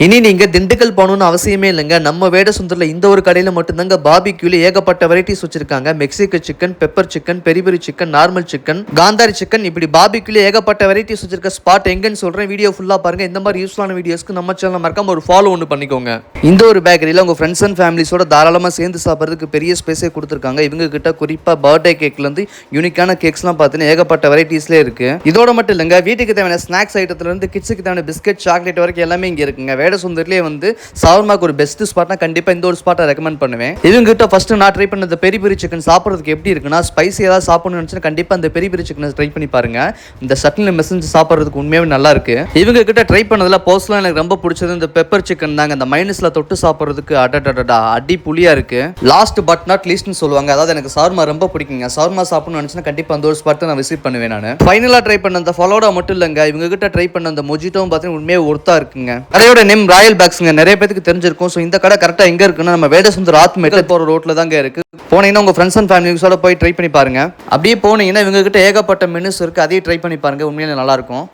இனி நீங்க திண்டுக்கல் போகணும்னு அவசியமே இல்லைங்க. நம்ம வேடசுந்தரில் இந்த ஒரு கடையில் மட்டும்தாங்க பார்பிக்யூல ஏகப்பட்ட வெரைட்டிஸ் வச்சிருக்காங்க. Mexican chicken, pepper chicken, peri peri chicken, normal chicken, காந்தாரி சிக்கன், இப்படி பார்பிக்யூல ஏகப்பட்ட வெரைட்டிஸ் வச்சிருக்க ஸ்பாட் எங்கன்னு சொல்றேன். வீடியோ ஃபுல்லா பாருங்க. இந்த மாதிரி யூஸ்ஃபுல்லான வீடியோஸ்க்கு நம்ம சேனல் மறக்காம ஒரு ஃபாலோ ஒன்று பண்ணிக்கோங்க. இந்த ஒரு பேக்கரியில் உங்க ஃப்ரெண்ட்ஸ் அண்ட் ஃபேமிலிஸோட தாராளமாக சேர்ந்து சாப்பிட்றதுக்கு பெரிய ஸ்பேஸே கொடுத்துருக்காங்க. இவங்க கிட்ட குறிப்பா பர்த்டே கேக்லேருந்து யூனிக்கான கேக்ஸ்லாம் பார்த்தீங்கன்னா ஏகப்பட்ட வெரைட்டிஸ்லேயே இருக்கு. இதோட மட்டும் இல்லைங்க, வீட்டுக்கு தேவையான ஸ்நாக்ஸ் ஐட்டத்துல இருந்து கிட்ஸுக்கு தேவையான பிஸ்கெட், சாக்லேட் வரைக்கும் எல்லாமே இங்கே இருக்குங்க. வேடசுந்தரிலே வந்து ஷவர்மாக்கு ஒரு பெஸ்ட் ஸ்பாட்னா கண்டிப்பா இந்த ஒரு ஸ்பாட்டை ரெக்கமெண்ட் பண்ணுவேன். இவங்க கிட்ட ஃபர்ஸ்ட் நான் ட்ரை பண்ண இந்த பெரி பெரி சிக்கன் சாப்பிட்றதுக்கு எப்படி இருக்குன்னா, ஸ்பைசி ஏதாவது சாப்பிடணும்னு நினைச்சா கண்டிப்பா இந்த பெரி பெரி சிக்கனை ட்ரை பண்ணி பாருங்க. இந்த சட்னில மெசஞ்சு சாப்பிட்றதுக்கு உண்மையாவே நல்லா இருக்கு. இவங்க கிட்ட ட்ரை பண்ணதுல பர்சனலா எனக்கு ரொம்ப பிடிச்சது இந்த பெப்பர் சிக்கன் தாங்க. இந்த மைனஸ்ல தொட்டு சாப்பிட்றதுக்கு அடி புளியா இருக்கு. லாஸ்ட் பட் நாட் லீஸ்ட்னு சொல்லுவாங்க. அதாவது எனக்கு ஷவர்மா ரொம்ப பிடிக்குங்க. ஷவர்மா சாப்பிடணும்னு நினைச்சா கண்டிப்பா அந்த ஒரு ஸ்பாட்டை நான் விசிட் பண்ணுவேன். நான் ஃபைனலா ட்ரை பண்ண அந்த ஃபலோடா மட்டும் இல்லங்க, இவங்க கிட்ட ட்ரை பண்ண அந்த மொஜிட்டோவும் பார்த்தீங்கன்னா உண்மையே ஒர்த்தா இருக்குங்க. கடையோட நேம் ராயல் பேக்ஸ்ங்க. நிறைய பேருக்கு தெரிஞ்சிருக்கும். ஸோ இந்த கடை கரெக்டா எங்க இருக்குன்னா நம்ம வேடசுந்தர் ஆத்மேட்ல போற ரோட்ல தாங்க இருக்கு. போனீங்கன்னா உங்க ஃப்ரெண்ட்ஸ் அண்ட் ஃபேமிலிஸோட போய் ட்ரை பண்ணி பாருங்க. அப்படியே போனீங்கன்னா இவங்க கிட்ட ஏகப்பட்ட மெனுஸ் இருக்கு. அதையும் ட்ரை பண்ணி பாருங்க. உண்மையிலே நல்லா இருக்கும்.